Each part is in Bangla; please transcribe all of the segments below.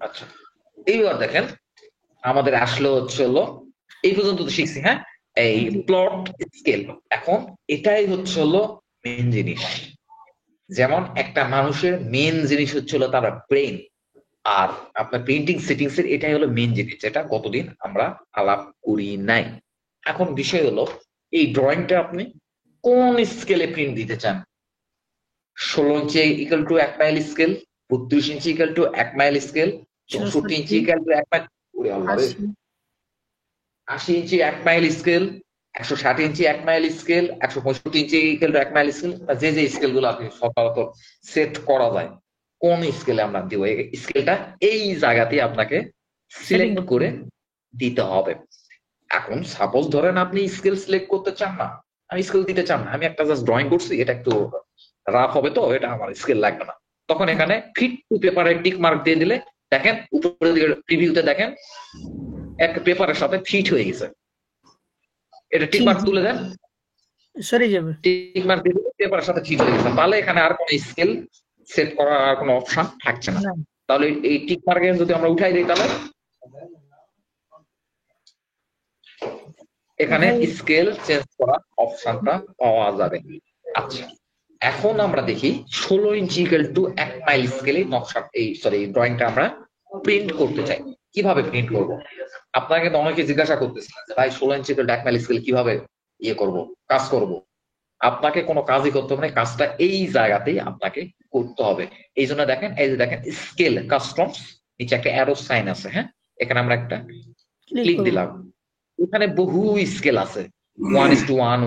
আচ্ছা, এইবার দেখেন আমাদের আসলে হচ্ছে হলো এই পর্যন্ত তো শিখছি, হ্যাঁ? এই জি। Plot scale. এখন এটাই হচ্ছে হলো মেন জিনিস। যেমন একটা মানুষের মেন জিনিস হচ্ছে হলো তার ব্রেন, আর আপনার পেইন্টিং সেটিংস এর এটাই হলো মেন জিনিস, যেটা গতদিন আমরা আলাপ করি নাই। এখন বিষয় হলো এই ড্রয়িংটা আপনি কোন স্কেলে প্রিন্ট দিতে চান? 16 inch equal to 1 mile scale, 32 inch equal to 1 mile scale, 64 inch 64, equal to 1 mile, ওরে আল্লাহ রে, 80। 80 ইঞ্চি 1 mile scale, 160 inch 1 mile scale, 165 inch equal to 1 mile scale, যে যে স্কেল গুলো আপনি সচরাচর সেট করা যায়, কোন স্কেলে আমরা দিব এই স্কেলটা, এই জায়গাতে আপনাকে সেটিং সিলেক্ট করতে করে হবে। দিতে হবে। এখন সাপোজ ধরেন আপনি স্কেল সিলেক্ট করতে চান না, আমি স্কেল দিতে চান না, আমি একটা জাস্ট ড্রয়িং করছি, এটা একটু রাফ হবে তো এটা আমার স্কেল লাগবে না, তখন এখানে ফিট টু পেপারে টিক মার্ক দিয়ে দিলে দেখেন উপরের দিকে প্রিভিউতে দেখেন একটা পেপারের সাথে ফিট হয়ে গেছে। এটা টিক জি মার্ক জি, তুলে দেন, সরে যাবে। টিক মার্ক দিয়ে দিলে পেপারের সাথে ফিট হয়ে গেছে, তাহলে এখানে আর কোনো স্কেল সেট করার আর কোনো অপশন থাকছে না। না। তাহলে এই টিক মার্কে যদি আমরা উঠাই দিই, তাহলে এখানে উঠাই। স্কেল চেঞ্জ করা অপশনটা পাওয়া যাবে। আচ্ছা, এখন আমরা দেখি 16 ইঞ্চি ইকুয়াল টু 1 মাইল স্কেলে নকশা, এই সরি ড্রয়িংটা আমরা প্রিন্ট করতে চাই। কিভাবে প্রিন্ট করব? আপনাকে তো অনেকে জিজ্ঞাসা করতেছিলেন যে ভাই 16 inch equal to 1 mile scale কিভাবে ইয়ে করব, কাজ করব। আপনাকে কোনো কাজই করতে হবে না, কাজটা এই জায়গাতেই আপনাকে করতে হবে। এই জন্য দেখেন, এই যে দেখেন স্কেল কাস্টমস, নিচে একটা অ্যারো সাইন আছে, হ্যাঁ? এখানে আমরা একটা ক্লিক ক্লিক করব। দিলাম। এখানে বহু স্কেল আছে, 1:1,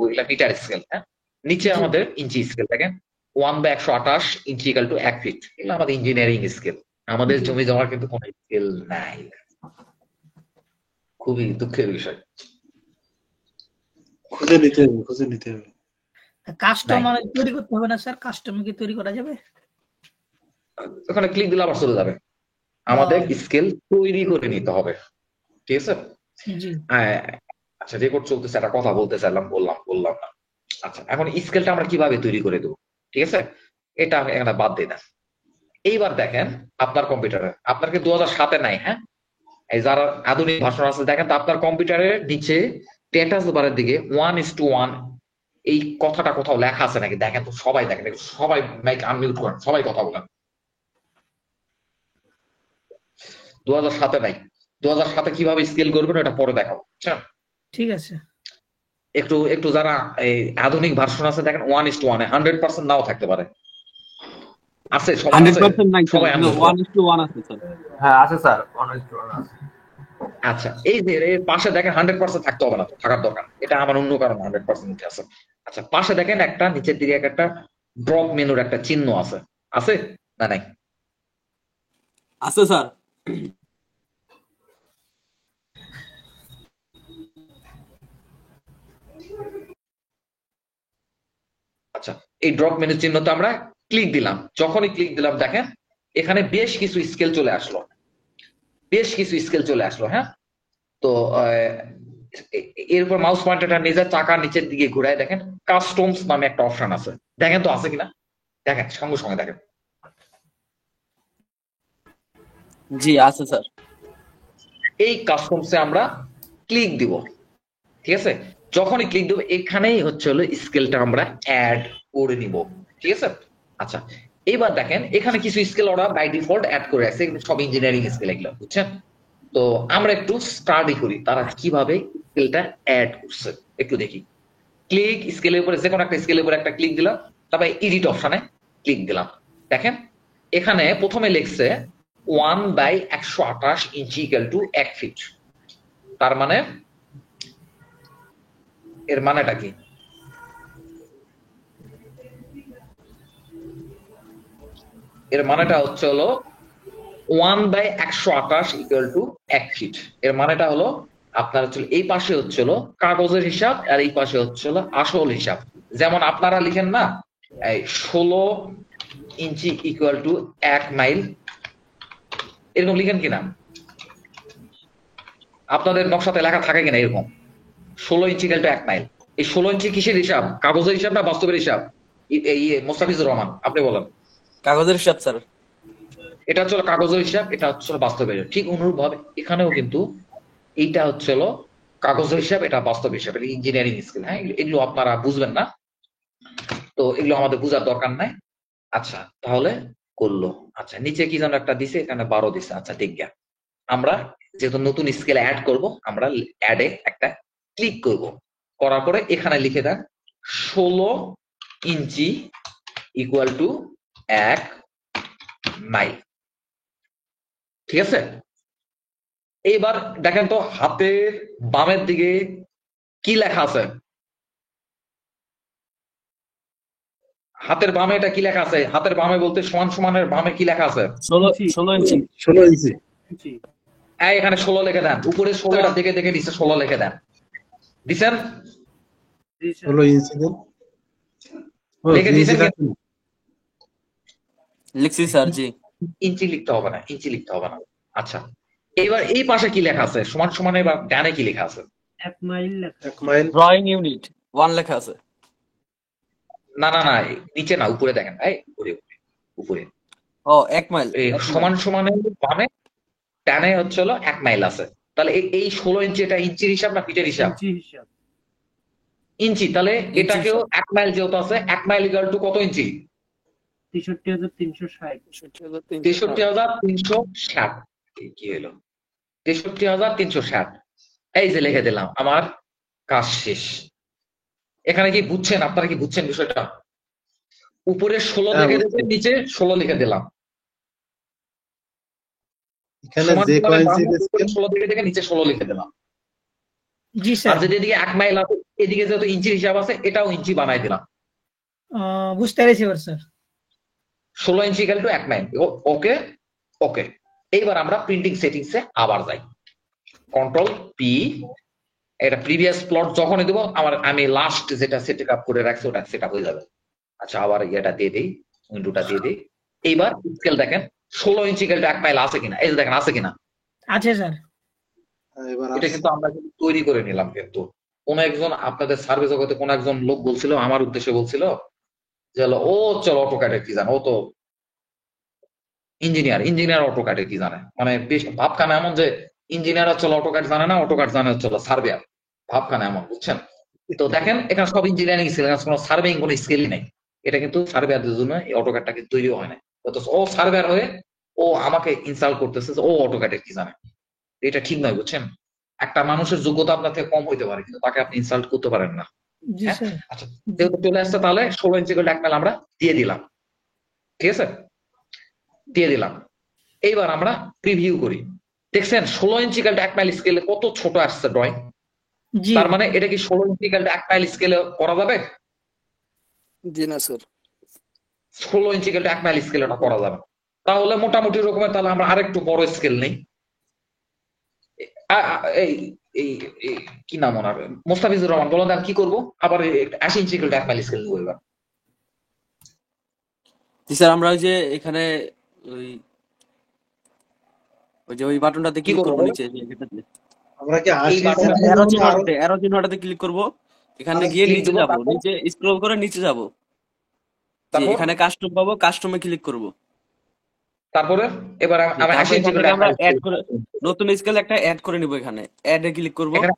ওইগুলা মিটার স্কেল, হ্যাঁ? নিচে জি। আমাদের ইঞ্চি স্কেল দেখেন, 1/128 ইঞ্চি ইকাল টু 1 ফিট, এগুলো আমাদের ইঞ্জিনিয়ারিং স্কেল। আমাদের জি। জমি জমার কিন্তু কোনো স্কেল নাই, খুবই দুঃখের বিষয়। খুঁজে নিতে হবে, খুঁজে নিতে হবে। কাস্টম নাই, মানে তৈরি করতে হবে না স্যার? কাস্টম কি তৈরি করা যাবে? ওখানে ক্লিক দিলে আবার চলে যাবে। আমাদের ও। স্কেল তৈরি করে নিতে হবে, ঠিক আছে? জি। হ্যাঁ, আচ্ছা, রেকর্ড চলতেছে, একটা কথা বলতে চাইলাম, বললাম না। আচ্ছা, এখন স্কেলটা আমরা কিভাবে তৈরি করে দেবো, ঠিক আছে? এটা আমি এখানে বাদ দিই না। এইবার দেখেন আপনার কম্পিউটারে, আপনার কি 2007-এ নাই, হ্যাঁ? এই যারা আধুনিক ভাষণ আছে দেখেন তো আপনার কম্পিউটারের নিচে স্ট্যাটাস বারের দিকে 1:1 এই কথাটা কোথাও লেখা আছে নাকি দেখেন তো, সবাই দেখেন, সবাই মাইক আনমিউট করেন, সবাই কথা বলেন। 2007-এ নাই। 2007-এ কিভাবে স্কেল করবেন এটা পরে দেখাবো, বুঝছেন? ঠিক আছে। একটু একটু যারা এই আধুনিক ভার্সন আছে দেখেন 1:1, 100% নাও থাকতে পারে। আছে, সবার আছে, 100% নাই স্যার, সবাই এখানে আনমিউট করেন। 1:1 আছে স্যার। হ্যাঁ আছে স্যার, অনেক আছে। আচ্ছা, এই যে এর পাশে দেখেন 100% থাকতে হবে না, তো থাকার দরকার নেই। এটা আমার অন্য কারণে 100% উঠে আছে। আচ্ছা, পাশে দেখেন একটা নিচের দিকে একটা ড্রপ মেনুর একটা চিহ্ন আছে, আছে না নাই? আছে স্যার। আচ্ছা, এই ড্রপ মেনু চিহ্নটা আমরা ক্লিক দিলাম, যখনই ক্লিক দিলাম দেখেন এখানে বেশ কিছু স্কেল চলে আসলো, বেশ কিছু স্কেল চলে আসলো, হ্যাঁ? তো এর উপর মাউস পয়েন্টারটা নিজের চাকার নিচের দিকে ঘুরায় দেখেন কাস্টমস নামে একটা অপশন আছে, দেখেন তো আছে কিনা, দেখেন সঙ্গে সঙ্গে দেখেন। জি আছে স্যার। এই কাস্টমসে আমরা ক্লিক দিব, ঠিক আছে? যখনই ক্লিক দেবো এখানেই হচ্ছে হলো স্কেলটা আমরা অ্যাড করে নিব, ঠিক আছে? আচ্ছা, এবার দেখেন এখানে কিছু স্কেল ওরা বাই ডিফল্ট অ্যাড করে আছে, এগুলো সব ইঞ্জিনিয়ারিং স্কেল এগুলো, বুঝছেন? তো আমরা একটু স্টাডি করি তারা কিভাবে স্কেলটা অ্যাড করছে, একটু দেখি। ক্লিক স্কেলের উপরে, যে কোনো একটা স্কেলের উপরে একটা ক্লিক দিলাম, তারপরে এডিট অপশনে ক্লিক দিলাম। দেখেন এখানে প্রথমে লিখছে 1/128 ইঞ্চি ইকুয়াল টু 1 ফিট। তার মানে এর মানেটা কি? এর মানেটা হচ্ছে হলো 1/128 ইকুয়াল টু 1 ফিট। এর মানেটা হলো আপনার হচ্ছে এই পাশে হচ্ছে হলো কাগজের হিসাব, আর এই পাশে হচ্ছে হলো আসল হিসাব। যেমন আপনারা লিখেন না এই 16 ইঞ্চি ইকুয়াল টু 1 মাইল, এরকম লিখেন কিনা? আপনাদের নকশাতে লেখা থাকে কিনা এরকম 16 ইঞ্চি ইকুয়াল টু 1 মাইল? এই 16 ইঞ্চি কিসের হিসাব, কাগজের হিসাব না বাস্তবের হিসাব? মোস্তাফিজুর রহমান, আপনি বলেন। কাগজের হিসাব স্যার। এটা হচ্ছে কাগজের হিসাব, এটা হচ্ছে বাস্তব হিসাব। ঠিক অনুরূপ ভাবে এখানেও কিন্তু এইটা হচ্ছে কাগজের হিসাব, এটা বাস্তব হিসাব, এটা ইঞ্জিনিয়ারিং স্কিল। হ্যাঁ, এগুলো আপনারা বুঝবেন না, তো এগুলো আমাদের বোঝার দরকার নাই। আচ্ছা, তাহলে করলো। আচ্ছা, নিচে কি যেন একটা দিছে, এখানে 12 দিছে। আচ্ছা, ঠিক গিয়া আমরা যেহেতু নতুন স্কেলে অ্যাড করব, আমরা অ্যাডে একটা ক্লিক করব। করার পরে এখানে লিখে দেন 16 ইঞ্চি ইকুয়াল টু 1 মাইল। ঠিক আছে, এইবার দেখেন তো হাতের বামের দিকে কি লেখা আছে? হাতের বামে এটা কি লেখা আছে? হাতের বামে বলতে সমান সমানের বামে কি লেখা আছে? 16 ইঞ্চি। 16 ইঞ্চি। এখানে 16 লিখে দেন। উপরে 16টা দেখে দেখে নিচে 16 লিখে দেন। দিছেন? 16 ইঞ্চি দেন। লিখে দিছেন? লিখছি স্যার, জি। ইঞ্চি লিখতে হবে না, ইঞ্চি লিখতে হবে না। আচ্ছা, এবার এই পাশে কি লেখা আছে? সমান সমানে বা ডানে কি লেখা আছে? 1 মাইল। ড্রয়িং ইউনিট 1 লেখা আছে। না না না, নিচে না, উপরে দেখেন। উপরে উপরে ও 1 মাইল। সমান সমানে বামে ডানে হচ্ছে 1 মাইল আছে। তাহলে এই 16 ইঞ্চি এটা ইঞ্চির হিসাব না ফিটের হিসাব? ইঞ্চি। তাহলে এটাকেও 1 মাইল যেহেতু আছে, 1 মাইল ইকুয়াল টু কত ইঞ্চি? 63,360। কি হলো? 63,360। এই যে লিখে দিলাম, আমার কাজ শেষ। এখানে কি বুঝছেন? আপনারা কি বুঝছেন বিষয়টা? উপরে 16 লিখে দিয়েছে, নিচে 16 লিখে দিলাম। এখানে যে কয়েন্সি দিয়েছেন 16 দিকে দেখে নিচে 16 লিখে দিলাম। জি আর স্যার, যদি এদিকে 1 মাইল আছে, এদিকে যেহেতু ইঞ্চির হিসাব আছে, এটাও ইঞ্চি বানাই দিলাম। বুঝতে পেরেছি এবার sir. 16 inch equal to 1 mile. Okay okay. এইবার আমরা প্রিন্টিং সেটিংসে আবার যাই। Control P. এটা প্রিভিয়াস প্লট যখনই দেবো, আমি লাস্ট যেটা সেট আপ করে রাখছি ওটা সেট আপ হয়ে যাবে। আচ্ছা, আবার এটা দিয়ে দিই, উইন্ডোটা দিয়ে দিই। এইবার স্কেল দেখেন 16 ইঞ্চি ইকুয়াল টু 1 মাইল আছে কিনা, এই যে দেখেন আছে কিনা। আছে স্যার। এবার এটা কিন্তু আমরা কিন্তু তৈরি করে নিলাম। কিন্তু কোন একজন আপনাদের সার্ভে জগতে কোন একজন লোক বলছিল, আমার উদ্দেশ্যে বলছিল যে ও চলো অটোক্যাডের কি জানে, ও তো ইঞ্জিনিয়ার অটোক্যাডের কি জানে। মানে বেশ ভাবখানা এমন যে ইঞ্জিনিয়ার হচ্ছে অটোক্যাড জানে না, অটোক্যাড জানে হচ্ছে সার্ভেয়ার। ভাবখানা এমন, বুঝছেন? তো দেখেন এখানে সব ইঞ্জিনিয়ারিং স্কিল, কোনো সার্ভেইং কোনো স্কিলই নেই। এটা কিন্তু সার্ভেয়ারদের জন্য এই অটোক্যাডটা কিন্তু তৈরি হয় না। অথচ ও সার্ভেয়ার হয়ে ও আমাকে ইনসাল্ট করতেছে যে ও অটোক্যাডের কি জানে। এটা ঠিক নয়, বুঝছেন? একটা মানুষের যোগ্যতা আপনার থেকে কম হইতে পারে, কিন্তু তাকে আপনি ইনসাল্ট করতে পারেন না। জি হ্যাঁ, স্যার। আচ্ছা, যেহেতু চলে আসছে, তাহলে 16 ইঞ্চি করে 1 মাইল আমরা দিয়ে দিলাম। ঠিক আছে, দিয়ে দিলাম। এইবার আমরা প্রিভিউ করি। দেখছেন 16 ইঞ্চি কালটা 1 মাইল স্কেলে কত ছোট আসছে ড্রয়িং। জি। তার মানে এটা কি 16 ইঞ্চি কালটা 1 মাইল স্কেলে করা যাবে? জি না স্যার। 16 ইঞ্চি কালটা 1 মাইল স্কেলে ওটা করা যাবে। তাহলে মোটামুটি রকমের, তাহলে আমরা আরেকটু বড় স্কেল নেই। এই এই কি নাম ওনার, মোস্তাফিজুর রহমান, বলেন আমি কি করবো? আবার 80 ইঞ্চি কালটা 1 মাইল স্কেল নেবো এবার। জি স্যার, আমরা ওই যে এখানে ওই ওই বাটনটাতে কি ক্লিক করবো করব, বলো? নিচে যে এটাতে আমরা কি 80 এই বাটনে অ্যারো চিহ্নটাতে ক্লিক করব। এখানে আরে গিয়ে ক্লিক নিচে দেবো, যাব, তারপর নিচে স্ক্রল করে নিচে যাব। যে তারপর এখানে কাস্টম পাবো, কাস্টমে ক্লিক করব। তারপরে এবার আমি 80 তারপর ইঞ্চি এখান থেকে কালটা 1 আমরা মাইল অ্যাড স্কেল করে নতুন স্কেল একটা অ্যাড করে নিব। এখানে অ্যাডে ক্লিক করব। এখানে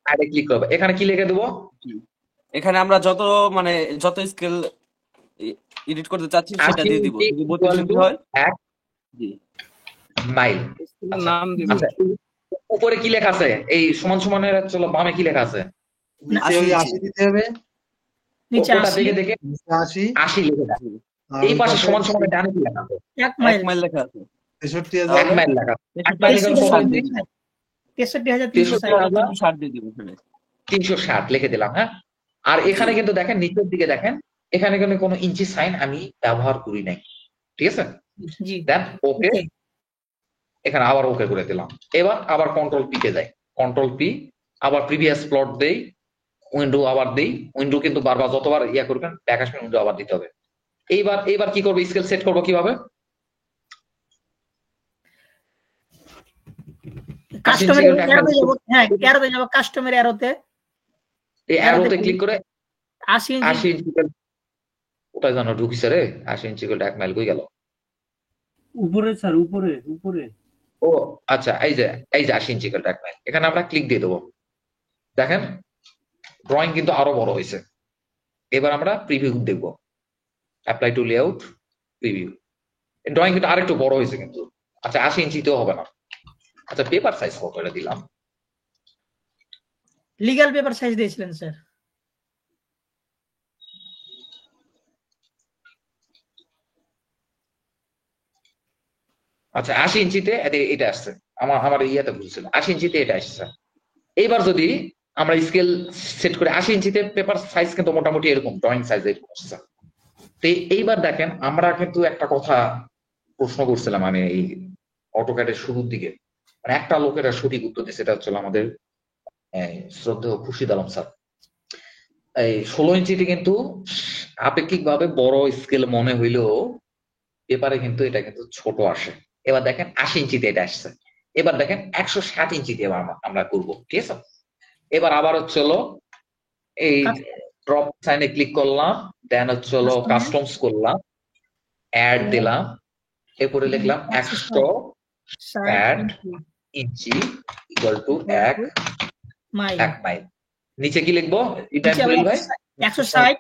অ্যাডে ক্লিক করবো। এখানে কি লিখে দেবো? এখানে আমরা যত স্কেল এডিট করতে চাচ্ছি সেটা 80 দিয়ে দিব। ইঞ্চি যদি 32 ইকুয়াল ইঞ্চি টু হয়, 1 জি, মাইল। স্কেলের নাম দিব। আচ্ছা, উপরে কি লেখা আছে? এই সমান সমানের চলো বামে কি লেখা আছে? নিচে ওই 80 দিতে হবে। নিচে ওটা 80। দেখে দেখে নিচে 80 80 লিখে দেন। আর এই ওই পাশে পাশে সমান সমানের ডানে কি লেখা আছে? 1 মাইল। 1 মাইল লেখা আছে। 63,000 1 মাইল লেখা আছে। 1 মাইল ইকুয়াল কত ইঞ্চি? 63,360। 63,360 দিয়ে দিব এখানে। 360 লিখে দিলাম। হ্যাঁ, আর এখানে কিন্তু দেখেন নিচের দিকে দেখেন, এখানে কিন্তু কোনো ইঞ্চি সাইন আমি ব্যবহার করি নাই। ঠিক আছে, জি। দেন ওকে। ওকে। এখানে আবার ওকে করে দিলাম। এবার আবার কন্ট্রোল পি তে যাই। কন্ট্রোল পি, আবার প্রিভিয়াস প্লট দেই, উইন্ডো আবার দেই। উইন্ডো কিন্তু বারবার যতবার ইয়া করবেন ব্যাক আসবেন, উইন্ডো আবার দিতে হবে। এইবার কি করবো? স্কেল সেট করবো কিভাবে? কাস্টমের এরোতে যাব। হ্যাঁ, এরোতে যাব, কাস্টমের এরোতে। এই অ্যারোতে ক্লিক করে 80 ইঞ্চি। 80 ইঞ্চি ওটা জানো ঢুকিছে রে। 80 ইঞ্চি করে 1 মাইল কই গেল? উপরে স্যার, উপরে উপরে। ও আচ্ছা, এই যে 80 ইঞ্চি স্কেলটা এখানে আমরা ক্লিক দিয়ে দেবো। দেখেন ড্রয়িং কিন্তু আরো বড় হয়েছে। এবার আমরা প্রিভিউ দেখবো, apply to layout, preview. Drawing কিন্তু আরেকটু বড় হয়েছে কিন্তু। আচ্ছা 80 ইঞ্চিতেও হবে না। আচ্ছা পেপার সাইজ কত এটা দিলাম। লিগ্যাল পেপার সাইজ দিয়েছিলেন স্যার। আচ্ছা 80 ইঞ্চিতে এটা আসছে, আমার ইয়েতে বুঝছিল 80 ইঞ্চিতে এটা আসছে। এইবার যদি আমরা স্কেল সেট করে 80 ইঞ্চিতে পেপার সাইজ কিন্তু মোটামুটি এরকম ড্রয়িং সাইজ এরকম আসছে। তো এইবার দেখেন আমরা কিন্তু একটা কথা প্রশ্ন করছিলাম আমি এই অটোক্যাডের শুরুর দিকে, মানে একটা লোকেরা সঠিক উত্তর দিচ্ছে, সেটা হচ্ছে আমাদের শ্রদ্ধেয় খুরশিদ আলম স্যার। এই 16 ইঞ্চিটি কিন্তু আপেক্ষিকভাবে বড় স্কেল মনে হইলেও পেপারে কিন্তু এটা কিন্তু ছোট আসে। এবার দেখেন 80 ইঞ্চিতে এটা আসছে। এবার দেখেন 160 ইঞ্চিতে এবার আমরা করবো, ঠিক আছে। এবার আবার হচ্ছে হলো এই ড্রপ সাইনে ক্লিক করলাম, দেন হচ্ছে হলো কাস্টমস করলাম, অ্যাড দিলাম, এরপরে লিখলাম 160 ইঞ্চি ইকুয়াল টু 1 মাইল। নিচে কি লিখবো ইব্রাহিম ভাই? 160।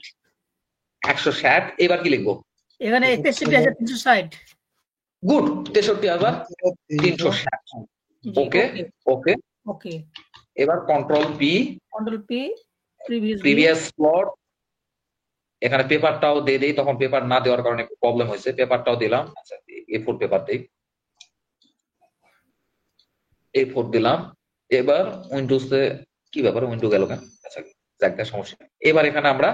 160। এবার কি লিখবো? এখানে 63,360। গুড, 63,360। ওকে ওকে ওকে। এবার কন্ট্রোল পি, প্রিভিয়াস প্লট। এখানে পেপারটাও দিয়ে দেই, তখন পেপার না দেওয়ার কারণে একটু প্রবলেম হয়েছে, পেপারটাও দিলাম। আচ্ছা A4 পেপার দেই, A4 দিলাম। এবার উইন্ডোজে কি ব্যাপার, উইন্ডো গেল কেন? আচ্ছা যাক, সমস্যা নেই। এবার এখানে আমরা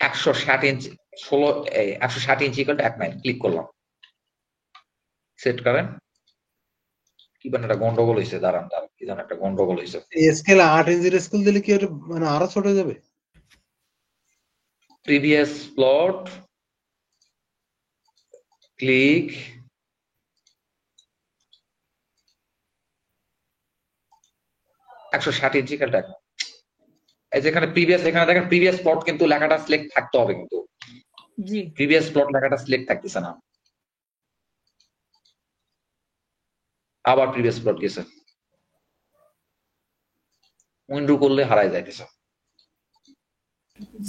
160 ইঞ্চি 160 inch equal to 1 mile click করলাম, সেট করেন। কি মানে একটা গন্ডগোল হয়েছে, দাঁড়ান কি জানো একটা গন্ডগোল হয়েছে। স্কেল 8 ইঞ্চির স্কেল দিলে কি ওটা মানে আরো ছোট হয়ে যাবে? প্রিভিয়াস প্লট, ক্লিক, একশো ষাট ইঞ্চি কাটা। এই যেখানে প্রিভিয়াস, এখানে দেখেন প্রিভিয়াস প্লট কিন্তু লেখাটা সিলেক্ট থাকতে হবে, কিন্তু জি প্রিভিয়াস প্লট লেখাটা সিলেক্ট থাকতেছে না। আবার প্রিভিয়াস প্লট গেছে, উইন্ডো করলে হারাই যাইতেছে।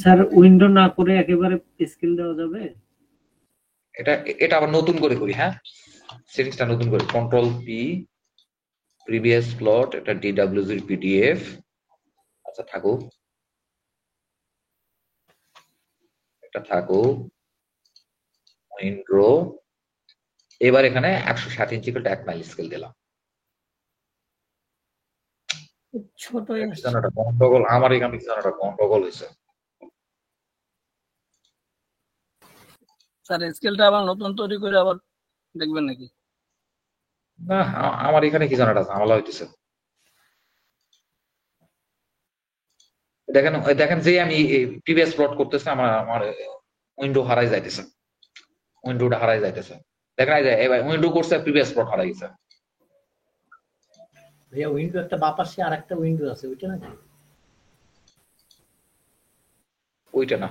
স্যার উইন্ডো না করে একেবারে স্কেল দেওয়া যাবে? এটা আবার নতুন করে করি, হ্যাঁ সেটিংসটা নতুন করে, কন্ট্রোল পি, প্রিভিয়াস প্লট, এটা DWG PDF। আচ্ছা থাকুক, এটা থাকুক, উইন্ডো। এবার এখানে 160 ইঞ্চি করে 1 মাইল স্কেল দিলাম। ছোট গন্ডগোল আমার এখানে, একটা গন্ডগোল হয়েছে। স্যার স্কেলটা আবার নতুন তৈরি করে আবার দেখবেন নাকি? না আমার এখানে কি জানাটা ঝামেলা হইতেছে। দেখেন দেখেন যে আমি প্রিভিয়াস প্লট করতেছি, আমার উইন্ডো হারাই যাইতেছে, উইন্ডোটা হারাই যাইতেছে। দেখেন এই যে এবার উইন্ডো করছে, প্রিভিয়াস প্লট হারাই গেছে। ভাইয়া উইন্ডো একটা বাঁ পাশে আর একটা উইন্ডো আছে, ওইটা নাকি? ওইটা না।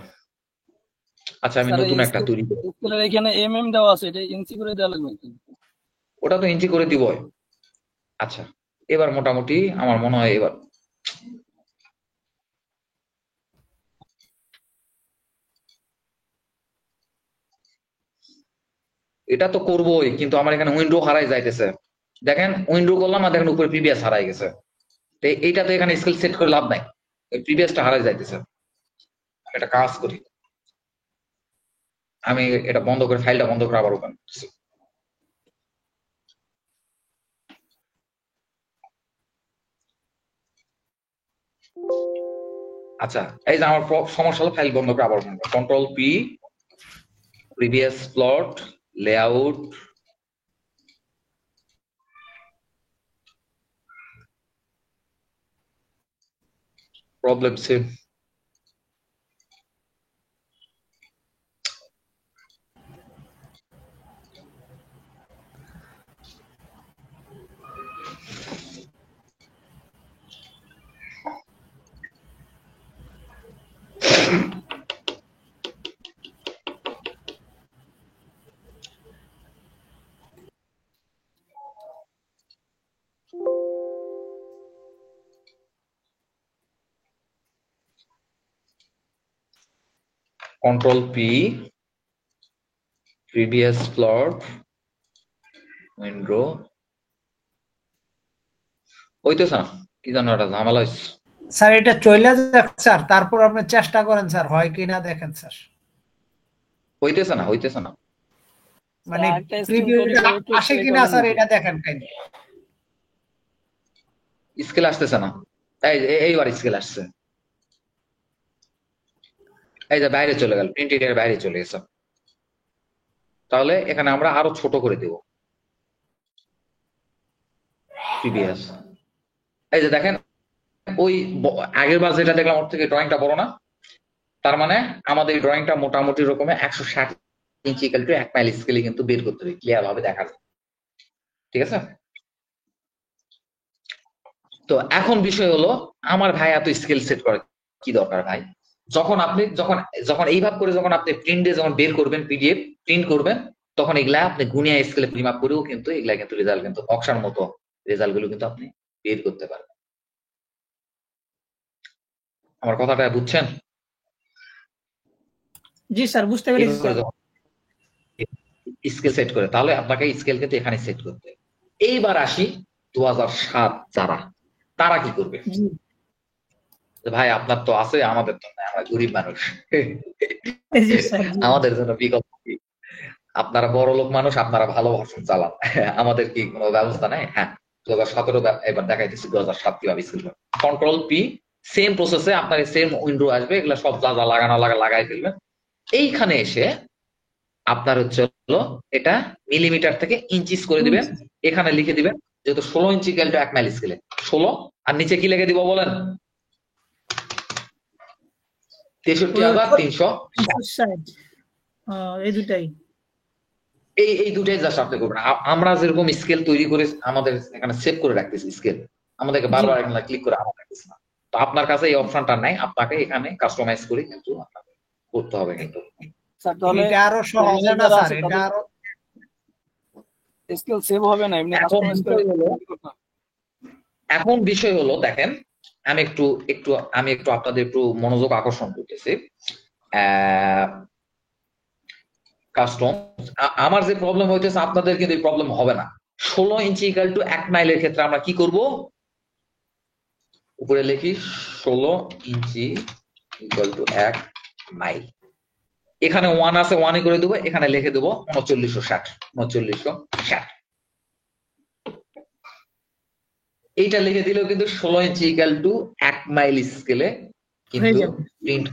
আচ্ছা আমি নতুন একটা তৈরি করব। স্কেলের এখানে mm দেওয়া আছে, এটা ইঞ্চি করে দেওয়া লাগবে নাকি? ওটা তো ইঞ্চি করে দিব। আচ্ছা এবার মোটামুটি আমার মনে হয় এবার এটা তো করবোই, কিন্তু আমার এখানে উইন্ডো হারাই যাইতেছে। দেখেন উইন্ডো করলাম আর দেখেন উপরে প্রিভিয়াস হারাই গেছে। তো এইটা তো এখানে স্কেল সেট করে লাভ নাই, প্রিভিয়াসটা হারাই যাইতেছে। এটা কাজ করি, আমি এটা বন্ধ করে, ফাইলটা বন্ধ করে আবার ওপেন করছি। আচ্ছা এই যে আমার সমস্যা হলো, ফাইল বন্ধ করে আবার control P, previous plot, layout, problem same. Control P, previous plot, window হইতেছে না, কি জানো একটা ঝামেলা হয়েছে। স্যার এটা চলে যাক স্যার, তারপর আপনি চেষ্টা করেন স্যার, হয় কিনা দেখেন স্যার। হইতেছে না মানে একটা স্ক্রিন প্রিভিউটা তৈরি করে আসে play কিনা করবেন স্যার নাকি? এটা দেখেন কেন। স্কেল আসতেছে না। এইবার স্কেল আসছে। এই যে বাইরে চলে গেল, প্রিন্ট এরিয়ার বাইরে চলে গেছে। তাহলে এখানে আমরা আরো ছোট করে দেব প্রিভিয়াস। এই যে দেখেন ওই আগের বার যেটা দেখলাম ওর থেকে ড্রয়িংটা বড় না, তার মানে আমাদের এই ড্রয়িংটা মোটামুটি রকমের 160 ইঞ্চি ইকুয়াল টু 1 মাইল স্কেলে কিন্তু বের করতে হবে, ক্লিয়ার ভাবে দেখা যায়। ঠিক আছে, তো এখন বিষয় হলো আমার ভাই এত স্কেল সেট করে কি দরকার ভাই? যখন আপনি যখন এইভাবে করে যখন আপনি প্রিন্টে যখন বের করবেন, পিডিএফ প্রিন্ট করবেন, তখন এগুলা আপনি গুনিয়া স্কেলে পরিমাপ করেও কিন্তু এগুলা কিন্তু রেজাল্ট কিন্তু নকশার মতো রেজাল্ট গুলো কিন্তু আপনি বের করতে পারবেন। আমার কথাটা বুঝছেন? জি স্যার বুঝতে পেরেছি স্যার। স্কেল সেট করে তাহলে আপনাকে স্কেল কিন্তু এখানে সেট করতে হবে। এইবার আসি 2007 যারা, তারা কি করবে? জি ভাই আপনার তো আছে, আমাদের তো নাই, আমরা গরিব মানুষ। জি স্যার জি। আমাদের জন্য বিকল্প কি? আপনারা বড় লোক মানুষ, আপনারা ভালো ভাষণ চালান, আমাদের কি কোনো ব্যবস্থা নাই? হ্যাঁ, 2017 এবার দেখাইতেছি 2007 কিভাবে স্কেল করে। কন্ট্রোল পি, সেম প্রসেসে আপনার সেম উইন্ডো আসবে, এগুলা সব যা যা লাগানো লাগাই ফেলবেন। এইখানে এসে আপনার হচ্ছে হলো এটা মিলিমিটার থেকে ইঞ্চিস করে দিবেন, এখানে লিখে দিবেন যেহেতু 16 ইঞ্চি ইকুয়াল টু 1 মাইল স্কেলে 16, আর নিচে কি লিখে দিব বলেন? 63,360। এই দুটাই এই দুটাই জাস্ট আপনি করবেন। আমরা যেরকম স্কেল তৈরি করে আমাদের এখানে সেভ করে রাখতেছি স্কেল, আমাদেরকে বারবার এখানে ক্লিক করে আমার রাখতেছি না। তো আপনার কাছে এই অপশনটা নাই, আপনাকে এখানে কাস্টমাইজ করে কিন্তু আপনাকে করতে হবে কিন্তু। স্যার তাহলে এটা আরো সহজ না স্যার, এটা আরো স্কেল সেভ হবে না, এমনি এখন কাস্টমাইজ করে করতে হবে। এখন বিষয় হলো দেখেন, আমি একটু আপনাদের একটু মনোযোগ আকর্ষণ করতেছি। কাস্টম, আমার যে প্রবলেম হইতেছে আপনাদের কিন্তু এই প্রবলেম হবে না। 16 ইঞ্চি ইকুয়াল টু 1 মাইলের ক্ষেত্রে আমরা কি করব? উপরে লিখি 16 ইঞ্চি ইকুয়াল টু 1 মাইল। এখানে 1 আছে, 1 করে দেবো, এখানে লিখে দেবো 3960। এইটা লিখে দিলেও কিন্তু 16 ইঞ্চি ইকুয়াল টু 1 মাইল স্কেলে কিন্তু প্রিন্ট।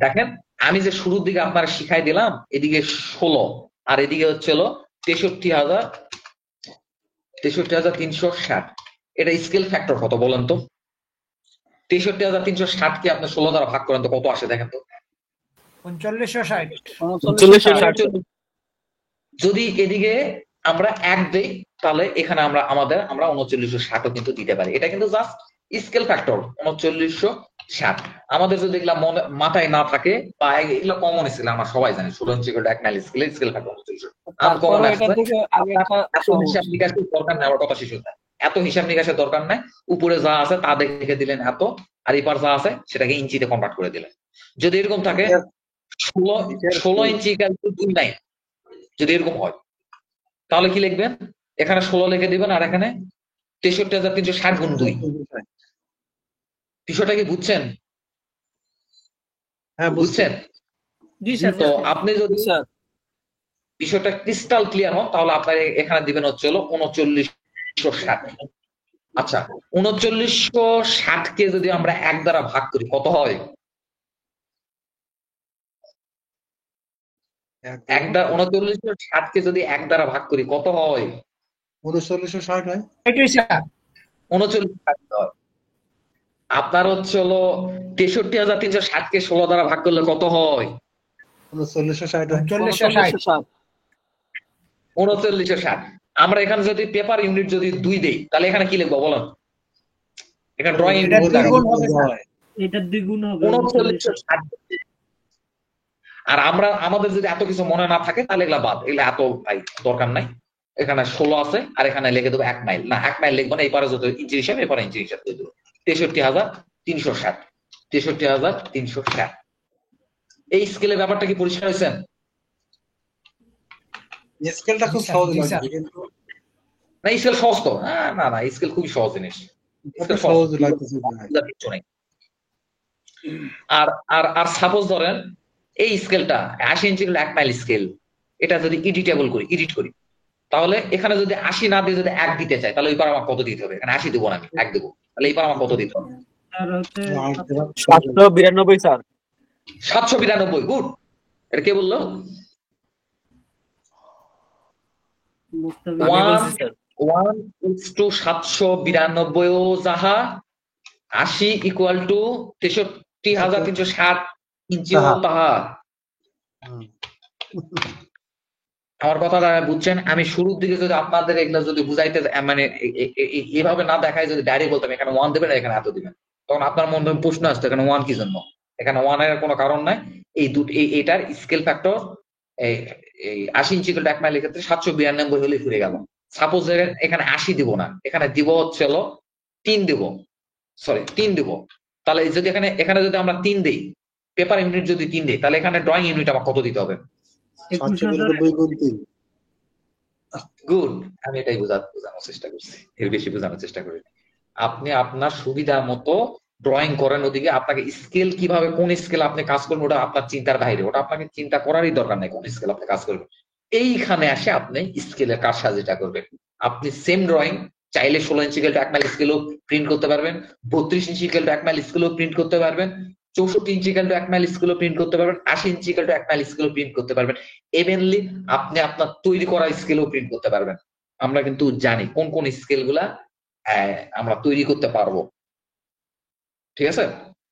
দেখেন আমি যে শুরুর দিকে আপনারা শিখাই দিলাম, এদিকে 16 আর এদিকে হচ্ছে হলো 63,360। এটা স্কেল ফ্যাক্টর কত বলেন তো? 63,360 কে আপনি 16 দ্বারা ভাগ করেন তো কত আসে দেখেন তো? 3960। যদি এদিকে আমরা 1 দেই তাহলে এখানে আমরা 3960ও কিন্তু দিতে পারি। এটা কিন্তু জাস্ট স্কেল ফ্যাক্টর 3960। আমাদের যদি এগুলা মাথায় না থাকে বা এগুলো কমন স্কেল আমরা সবাই জানি, 16 ইঞ্চি করে 1 মাইল স্কেল ফ্যাক্টর 3960। তারপরে এটা থেকে আগে একটা এত হিসাব নিকাশের দরকার নাই, আমার কথা শেষ হতে, এত হিসাব নিকাশের দরকার নাই। উপরে যা আছে তা দেখে দিলেন এত, আর এপার যা আছে সেটাকে ইঞ্চিতে কনভার্ট করে দিলেন। যদি এরকম থাকে 16 ইঞ্চি ইকুয়াল টু 2 মাইল, যদি এরকম হয় তাহলে কি লিখবেন? এখানে 16 লিখে দিবেন আর এখানে 63,360 গুণ 2। বিষয়টা কি বুঝছেন? হ্যাঁ বুঝছেন? জি স্যার। তো আপনি যদি স্যার বিষয়টা ক্রিস্টাল ক্লিয়ার হন তাহলে আপনার এখানে দিবেন হচ্ছে হলো 3960। আচ্ছা, 3960 কে যদি আমরা 1 দ্বারা ভাগ করি কত হয়? 3960 কে যদি 1 দ্বারা ভাগ করি কত হয়? 3960 হয়। এটাই স্যার 3960 হয়। আপনার হচ্ছে হলো 63,360 কে 16 দ্বারা ভাগ করলে কত হয়? 3960 হয়। 3960। 3960। আমরা এখানে যদি পেপার ইউনিট যদি 2 দেই তাহলে এখানে কি লিখবো বলেন? এখানে ড্রয়িং এটা দ্বিগুণ হবে স্যার। এটা দ্বিগুণ হবে 3960। আর আমাদের যদি এত কিছু মনে না থাকে তাহলে এগুলা বাদ, এগুলা এত ভাই দরকার নাই। এখানে 16 আছে আর এখানে লিখে দেবো 1 মাইল, না 1 মাইল লিখবো না, এই পারে যত ইঞ্চি হিসাবে এপারে ইঞ্চি হিসাবে দিয়ে দেবো 63,360। 63,360। এই স্কেলের ব্যাপারটা কি পরিষ্কার হয়েছে? স্কেলটা খুব জি স্যার, সহজ জি লাগছে স্যার। কিন্তু না স্কেল সহজ তো, না না স্কেল খুবই সহজ জিনিস, কত স্কেল সহজ লাগতেছে ভাই। বোঝার কিচ্ছু নেই। আর আর আর সাপোজ ধরেন এই স্কেলটা 80 ইঞ্চি 1 মাইল স্কেল, এটা যদি এডিট করি, তাহলে এখানে যদি 80 না দিয়ে যদি 1 দিতে চাই, তাহলে ওই পার আমার কত দিতে হবে? এখানে 80 দেবো না, আমি 1 দেবো, তাহলে এই পার আমার কত দিতে হবে? স্যার হচ্ছে আর দেওয়া- 792 স্যার। 792। গুড, এটা কে বললো? মুস্তাফিজ আমি ওয়ান বলছি স্যার। 1:792 ও যাহা 80 ইকুয়াল টু 63,360 ইঞ্চিও তাহা। হুম। আমার কথাটা বুঝছেন? আমি শুরুর দিকে যদি আপনাদের এগুলো যদি বুঝাইতে মানে এভাবে না দেখায়, যদি ডাইরেক্ট বলতাম এখানে 1 দেবেন এখানে এত দিবেন, তখন আপনার মনে প্রশ্ন আসতো এখানে 1 কি জন্য? এখানে 1 এর কোনো কারণ নাই। এই দুটো এটার স্কেল ফ্যাক্টর এই 80 ইঞ্চি 1 মাইলের ক্ষেত্রে 792 হলে ঘুরে গেল। সাপোজ এখানে 80 দিব না, এখানে দিব হচ্ছে হলো 3 দিব, সরি 3 দিব। তাহলে যদি এখানে যদি আমরা 3 দেই, পেপার ইউনিট যদি 3 দেই, তাহলে এখানে ড্রয়িং ইউনিট আমার কত দিতে হবে? 792 গুণ 3। গুড, আমি এটাই বোঝানোর চেষ্টা করছি, এর বেশি বোঝানোর চেষ্টা করি। আপনি আপনার সুবিধা মতো ড্রয়িং করেন, ওদিকে আপনাকে স্কেল কিভাবে, কোন স্কেল আপনি কাজ করবেন ওটা আপনার চিন্তার বাইরে, ওটা আপনাকে চিন্তা করারই দরকার নেই কোন স্কেল আপনি কাজ করবেন। এইখানে আসে আপনি স্কেলের কারসাজিটা করবেন। আপনি সেম ড্রয়িং চাইলে 16 ইঞ্চি স্কেল 1 মাইল স্কেলও প্রিন্ট করতে পারবেন, 32 ইঞ্চি স্কেল 1 মাইল স্কেলও প্রিন্ট করতে পারবেন, 64 ইঞ্চি স্কেল 1 মাইল স্কেলও প্রিন্ট করতে পারবেন, 80 ইঞ্চি স্কেল 1 মাইল স্কেলও প্রিন্ট করতে পারবেন। এভেনলি আপনি আপনার তৈরি করা স্কেলও প্রিন্ট করতে পারবেন। আমরা কিন্তু জানি কোন কোন স্কেল গুলা আমরা তৈরি করতে পারবো, ঠিক আছে?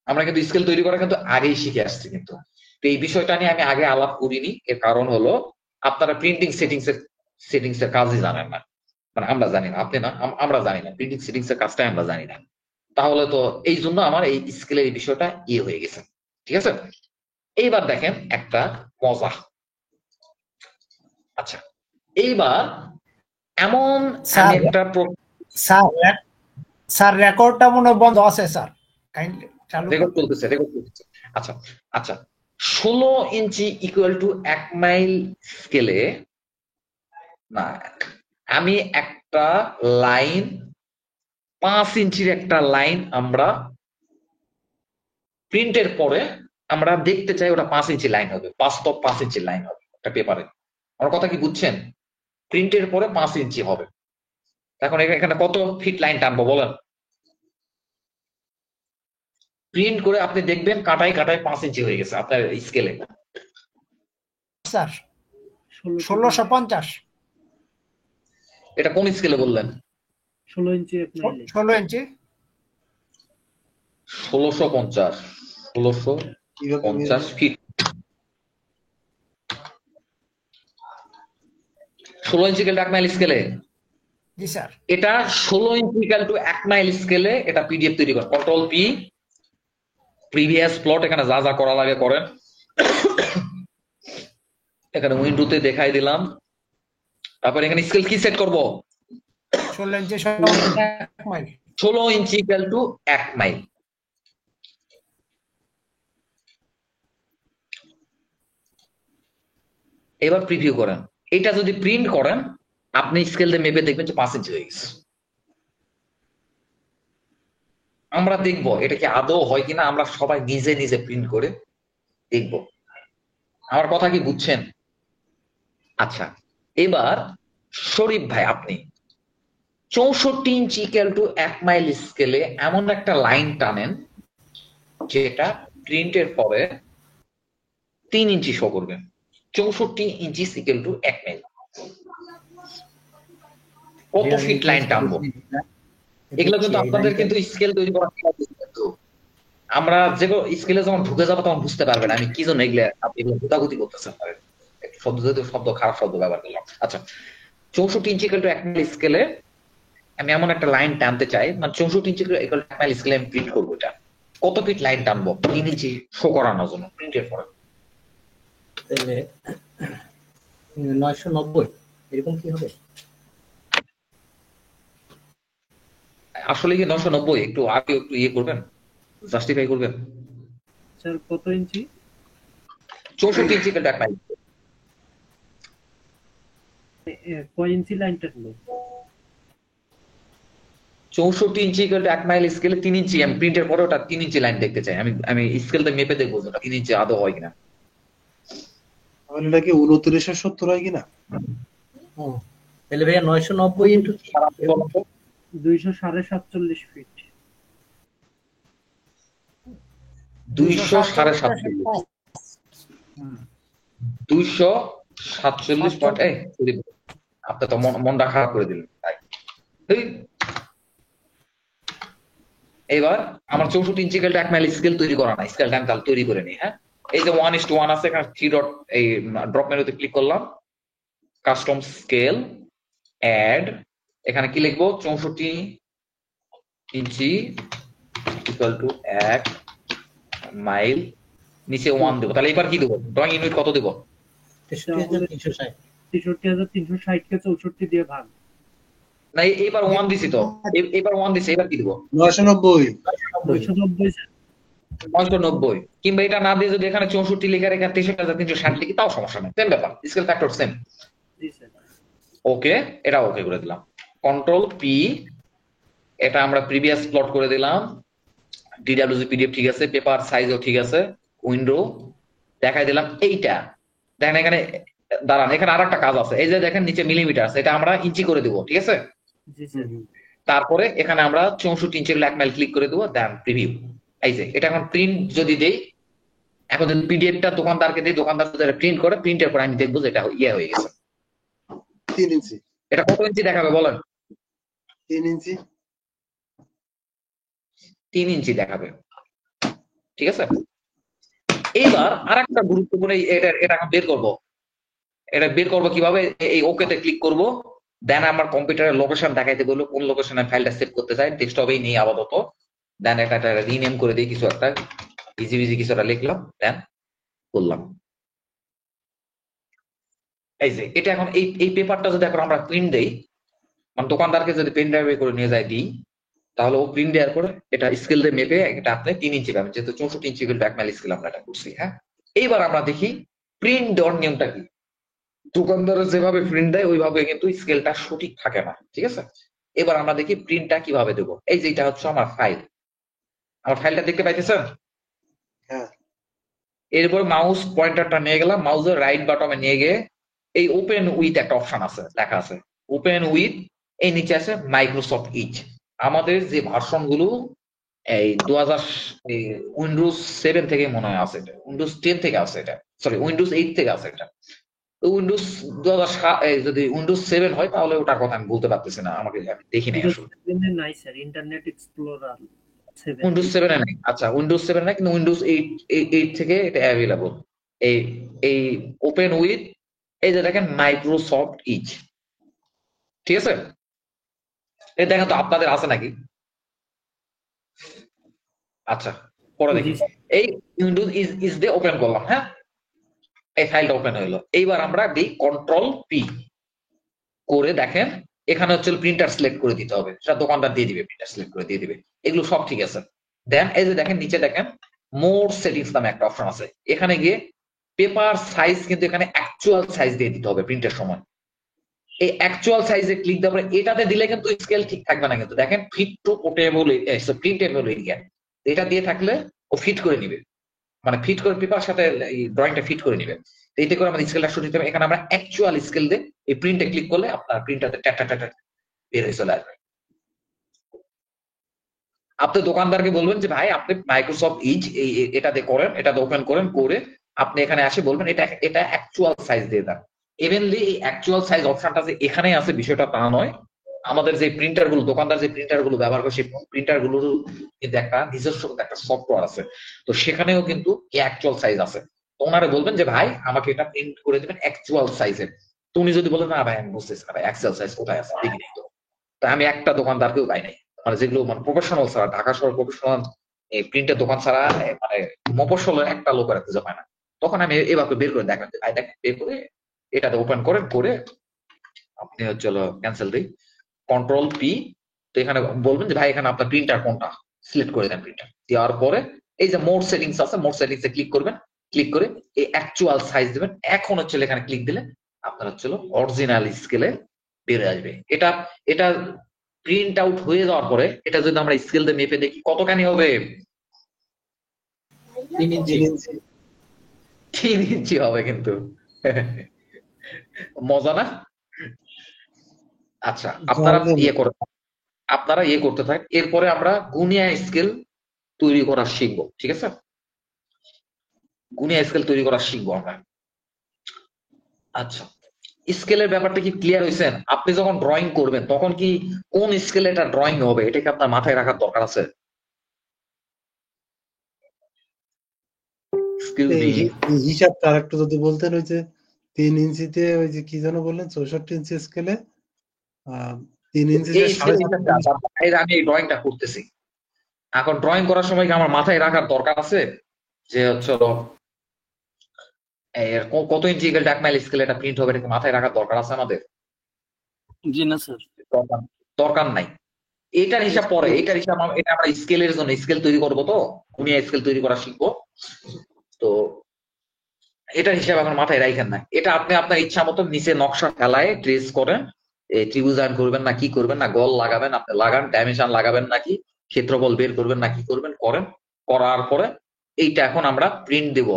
আমরা কিন্তু স্কেল তৈরি করা কিন্তু আগেই শিখে আসছি, কিন্তু তো এই বিষয়টা নিয়ে আমি আগে আলাপ করিনি। এর কারণ হলো আপনারা প্রিন্টিং সেটিংস এর কাজই জানেন না, মানে আমরা জানি না, আপনি না আমরা জানি না, প্রিন্টিং সেটিংস এর কাজটাই আমরা জানি না। তাহলে তো এই জন্য আমার এই স্কেলের এই বিষয়টা হয়ে গেছে, ঠিক আছে? এইবার দেখেন একটা মজা। আচ্ছা, এইবার এমন আমি একটা স্যার রেকর্ডটা মনে হয় বন্ধ আছে স্যার, কাইন্ডলি চালু রেকর্ড চলতেছে। আচ্ছা আচ্ছা, 16 ইঞ্চি ইকুয়াল টু 1 মাইল স্কেলে না, আমি একটা লাইন 5 ইঞ্চির একটা লাইন আমরা প্রিন্টের পরে আমরা দেখতে চাই ওটা 5 ইঞ্চি লাইন হবে, বাস্তব 5 ইঞ্চি লাইন হবে একটা পেপারে। আমার কথা কি বুঝছেন? প্রিন্টের পরে 5 ইঞ্চি হবে। এখন এখানে কত ফিট লাইন টানবো বলেন? প্রিন্ট করে আপনি দেখবেন কাটায় কাটায় 5 ইঞ্চি হয়ে গেছে আপনার স্কেলে। স্যার 1650। এটা কোন স্কেলে বললেন? 16 ইঞ্চি 1 মাইলে 16 ইঞ্চি 1650 কিভাবে 1650 ফিট। 16 ইঞ্চি 1 মাইল স্কেলে, জি স্যার। এটা 16 ইঞ্চি 1 মাইল স্কেলে এটা পিডিএফ তৈরি করেন। কন্ট্রোল পি, প্রিভিয়াস প্লট, এখানে যা যা করা লাগে করেন। এখানে উইন্ডোতে দেখাই দিলাম। তারপর এখানে স্কেল কি সেট করব? 16 ইঞ্চি 1 মাইল। 16 ইঞ্চি 1 মাইল। এবার প্রিভিউ করেন। এটা যদি প্রিন্ট করেন আপনি স্কেল দিয়ে মেপে দেখবেন যে 5 ইঞ্চি হয়ে গেছে। আমরা দেখব এটা কি আদৌ হয় কিনা, আমরা সবাই নিজে নিজে প্রিন্ট করে দেখব। আমার কথা কি বুঝছেন? আচ্ছা, এবার শরীফ ভাই আপনি 64 ইঞ্চি 1 মাইল স্কেলে এমন একটা লাইন টানেন যেটা প্রিন্টের পরে 3 ইঞ্চি শো করবে। 64 ইঞ্চি 1 মাইল, কত ফিট লাইন টানবো? এগুলো কিন্তু আপনাদের কিন্তু স্কেল তৈরি করা কিন্তু আমরা যে স্কেলে যখন ঢুকে যাবো তখন বুঝতে পারবেন আমি কি জন্য এগুলো আপনি এগুলো গুতাগুতি করতেছেন। শব্দ খারাপ শব্দ ব্যবহার করলাম। আচ্ছা, 64 ইঞ্চি 1 মাইল স্কেলে আমি এমন একটা লাইন টানতে চাই, মানে 64 ইঞ্চি 1 মাইল স্কেলে আমি প্রিন্ট করবো। এটা কত ফিট লাইন টানবো 3 ইঞ্চি শো করানোর জন্য প্রিন্টের পরে? তাহলে 990 এরকম কি হবে? আসলে কি 990? একটু আগে একটু করবেন, জাস্টিফাই করবেন। স্যার কত ইঞ্চি? 64 ইঞ্চি একটা মাইল কয় ইঞ্চি লাইনটা হলো? 64 ইঞ্চি এক মাইল স্কেলে 3 ইঞ্চি। আমি প্রিন্টের পরে ওটা 3 ইঞ্চি লাইন দেখতে চাই। আমি স্কেলটা মেপে দেখবো ওটা 3 ইঞ্চি আদৌ হয় কিনা। তাহলে এটা কি 2970 হয় কিনা? তাহলে ভাইয়া 990 ইন্টু 247 ফিট। 247 247 পয়েন্ট। আপনি তো মনটা খারাপ করে দিলেন। এবার আমার 64 ইঞ্চি এক মাইল স্কেল তৈরি করা নাই, স্কেলটা আমি তাহলে তৈরি করে নিই। হ্যাঁ, এই যে 1:1 আছে, এখানে 3 ডট এই ড্রপ মেনুতে ক্লিক করলাম, কাস্টম স্কেল অ্যাড, এখানে কি লিখবো 64 ইঞ্চি ইকুয়াল টু 1 মাইল, নিচে 1 দেবো। তাহলে এবার কি দেবো, ড্রয়িং ইউনিট কত দেবো? 63360। 63360 কে 64 দিয়ে ভাগ। না, এবার 1 দিছি তো, এবার 1 দিছি, এবার কি দেবো? 990। 990 কিংবা এটা না দিয়ে যদি এখানে 64 লিখে এখানে 63360 লিখি তাও সমস্যা নেই, সেম ব্যাপার, স্কেল ফ্যাক্টর সেম। জি স্যার। ওকে, এটা ওকে করে দিলাম। কন্ট্রোল পি, এটা আমরা প্রিভিয়াস প্লট করে দিলাম। ডিডব্লিউজি পিডিএফ ঠিক আছে, পেপার সাইজও ঠিক আছে, উইন্ডো দেখাই দিলাম। এইটা দেখেন এখানে দাঁড়ান, এখানে আরেকটা কাজ আছে। এই যে দেখেন নিচে মিলিমিটার আছে, এটা আমরা ইঞ্চি করে দিব, ঠিক আছে? জি স্যার। তারপরে এখানে আমরা 64 ইঞ্চি 1 মাইল ক্লিক করে দেবো, দেন প্রিভিউ। এই যে এটা এখন প্রিন্ট যদি দেই, এখন যদি পিডিএফটা দোকানদারকে দিই, দোকানদার যদি প্রিন্ট করে, প্রিন্টের পর আমি দেখবো যে এটা ইয়ে হয়ে গেছে। 3 ইঞ্চি। এটা কত ইঞ্চি দেখাবে বলেন? 3 ইঞ্চি। 3 ইঞ্চি দেখাবে, ঠিক আছে? এইবার আরেকটা গুরুত্বপূর্ণ, এটা এখন বের করবো। এটা বের করবো কিভাবে? এই ওকেতে ক্লিক করব, দেন আমার কম্পিউটারের লোকেশন দেখাইতে বলবো, কোন লোকেশনে ফাইলটা সেভ করতে চাই। ডেস্কটপেই নেই আপাতত। দেন এটা রিনেম করে দিই, কিছু একটা ইজি কিছু একটা লিখলাম, দেন করলাম। এই যে এটা এখন এই পেপারটা যদি এখন আমরা প্রিন্ট দেই, মানে দোকানদারকে যদি প্রিন্ট ড্রাইভে করে নিয়ে যায় দিই, তাহলে ও প্রিন্ট দেওয়ার পরে এটা স্কেল দিয়ে মেপে এটা আপনি 3 ইঞ্চি পাবেন, যেহেতু 64 ইঞ্চি এক মাইল স্কেল আমরা এটা করছি। হ্যাঁ, এইবার আমরা দেখি প্রিন্ট দেওয়ার নিয়মটা কি। দোকানদার যেভাবে প্রিন্ট দেয় ওইভাবে কিন্তু স্কেলটা সঠিক থাকে না, ঠিক আছে? এবার আমরা দেখি প্রিন্টটা কিভাবে দেবো। এই যে এটা হচ্ছে আমার ফাইল, আমার ফাইলটা দেখতে পাইতেছেন? হ্যাঁ। এরপর মাউস পয়েন্টারটা নিয়ে গেলাম, মাউসের রাইট বাটনে নিয়ে গিয়ে এই ওপেন উইথ একটা অপশন আছে, লেখা আছে ওপেন উইথ, এই নিচে আছে মাইক্রোসফট ইজ। আমাদের যে ভার্সন গুলো এই উইন্ডোজ 7 থেকে মনে হয় আছে, এটা উইন্ডোজ 10 থেকে আছে, এটা সরি উইন্ডোজ 8 থেকে আছে। এটা উইন্ডোজ 2007, যদি উইন্ডোজ 7 হয় তাহলে ওটার কথা আমি বলতে পারতেছি না, আমাকে দেখি নাই আসলে। নাই স্যার, ইন্টারনেট এক্সপ্লোরার 7। উইন্ডোজ 7 এ নাই। আচ্ছা, উইন্ডোজ 7 নাই, কিন্তু উইন্ডোজ 8 থেকে এটা অ্যাভেলেবল। এই ওপেন উইথ, এই যে দেখেন মাইক্রোসফট ইজ, ঠিক আছে? এই দেখেন তো আপনাদের আছে নাকি? আচ্ছা, পরে দেখি। এই উইন্ডোজ ইজ দিয়ে ওপেন করলাম। হ্যাঁ, এই ফাইলটা ওপেন হইলো। এইবার আমরা দিই কন্ট্রোল পি করে, দেখেন এখানে হচ্ছে প্রিন্টার সিলেক্ট করে দিতে হবে, সেটা দোকানদার দিয়ে দিবে, প্রিন্টার সিলেক্ট করে দিয়ে দিবে, এগুলো সব ঠিক আছে। দেন এই যে দেখেন নিচে দেখেন মোর সেটিংস নামে একটা অপশন আছে, এখানে গিয়ে পেপার সাইজ কিন্তু এখানে অ্যাকচুয়াল সাইজ দিয়ে দিতে হবে প্রিন্টের সময়। এই অ্যাকচুয়াল সাইজে ক্লিক দেওয়ার পরে এটাতে দিলে কিন্তু স্কেল ঠিক থাকবে না, কিন্তু দেখেন fit to portable printable area, এটা দিয়ে থাকলে ও ফিট করে নিবে, মানে ফিট করে পেপার সাথে এই ড্রয়িংটা ফিট করে নিবে। এতে করে আমাদের স্কেলটা সঠিক হবে। এখানে আমরা অ্যাকচুয়াল স্কেল দিয়ে এই প্রিন্টে ক্লিক করলে আপনার প্রিন্টারতে ট্যাটা বের হয়ে চলে আসবে। আপনি দোকানদারকে বলবেন যে ভাই আপনি মাইক্রোসফট ইজ এটাতে করেন, এটাতে ওপেন করেন, করে আপনি এখানে আসে বলবেন এটা অ্যাকচুয়াল সাইজ দিয়ে দেন। ইভেনলি এই অ্যাকচুয়াল সাইজ অপশনটা যে এখানেই আছে বিষয়টা তা নয়, আমাদের যে প্রিন্টার গুলো, দোকানদার যে প্রিন্টার গুলো ব্যবহার করে সেই প্রিন্টার গুলোর কিন্তু একটা নিজস্ব একটা সফটওয়্যার আছে, তো সেখানেও কিন্তু অ্যাকচুয়াল সাইজ আছে। তো ওনারা বলবেন যে ভাই আমাকে এটা প্রিন্ট করে দেবেন অ্যাকচুয়াল সাইজের। তো উনি যদি বলেন না ভাই আমি বুঝতেছি না ভাই অ্যাকচুয়াল সাইজ কোথায় আছে দেখি নাই, তো আমি একটা দোকানদারকেও পাই নাই, মানে যেগুলো মানে প্রফেশনাল ছাড়া, ঢাকা শহর প্রফেশনাল প্রিন্টের দোকান ছাড়া মানে মফস্বলের একটা লোক আর খুঁজে পায় না। তখন আমি এভাবে বের করে দেখেন ভাই দেখেন বের করে এটাতে ওপেন করেন, করে আপনি হচ্ছে ক্যান্সেল দিই কন্ট্রোল পি। তো এখানে বলবেন যে ভাই এখানে আপনার প্রিন্টার কোনটা, সিলেক্ট করে দেন প্রিন্টার। দেওয়ার পরে এই যে মোর সেটিংস আছে, মোর সেটিংস এ ক্লিক করবেন, ক্লিক করে এই অ্যাকচুয়াল সাইজ দিবেন। এখন হচ্ছে এখানে ক্লিক দিলে আপনার হচ্ছে অরিজিনাল স্কেলে বের হয়ে আসবে। এটা এটা প্রিন্ট আউট হয়ে যাওয়ার পরে এটা যদি আমরা স্কেল দিয়ে মেপে দেখি কতখানি হবে? 3 ইঞ্চি 3 ইঞ্চি হবে কিন্তু। মজা না? আচ্ছা, আপনারা ইয়ে করতে থাকেন। এরপরে আমরা গুনিয়া স্কেল তৈরি করা শিখবো, ঠিক আছে? গুনিয়া স্কেল তৈরি করা শিখবো আমরা। আচ্ছা, স্কেলের ব্যাপারটা কি ক্লিয়ার হয়েছেন? আপনি যখন ড্রয়িং করবেন তখন কি কোন স্কেলে এটা ড্রয়িং হবে এটা কি আপনার মাথায় রাখার দরকার আছে? Excuse me. এই হিসাবটা আরেকটু যদি বলতেন, ওই যে 3 ইঞ্চিতে ওই যে কি যেন বললেন 64 ইঞ্চি স্কেলে 3 ইঞ্চিতে এই scale হিসাবটা, এই যে আমি এই ড্রয়িংটা করতেছি, এখন ড্রয়িং করার সময় কি আমার মাথায় রাখার দরকার আছে যে হচ্ছে এর কত ইঞ্চি ইকুয়াল টু 1 মাইল স্কেলে এটা প্রিন্ট হবে, এটা কি মাথায় রাখার দরকার আছে আমাদের? জি না স্যার। দরকার নাই। এটার হিসাব পরে, এটা আমরা স্কেলের জন্য স্কেল তৈরি করবো, তো গুনিয়া স্কেল তৈরি করা শিখবো। তো এটার হিসাব এখন মাথায় রাখেন না। এটা আপনি আপনার ইচ্ছা মতো নিচে নকশা ফেলায় ট্রেস করেন, ত্রিভুজায়ন করবেন না কি করবেন না, গল লাগাবেন আপনি লাগান, ডাইমেনশন লাগাবেন নাকি, ক্ষেত্রফল বের করবেন না কি করবেন করেন। করার পরে এইটা এখন আমরা প্রিন্ট দেব।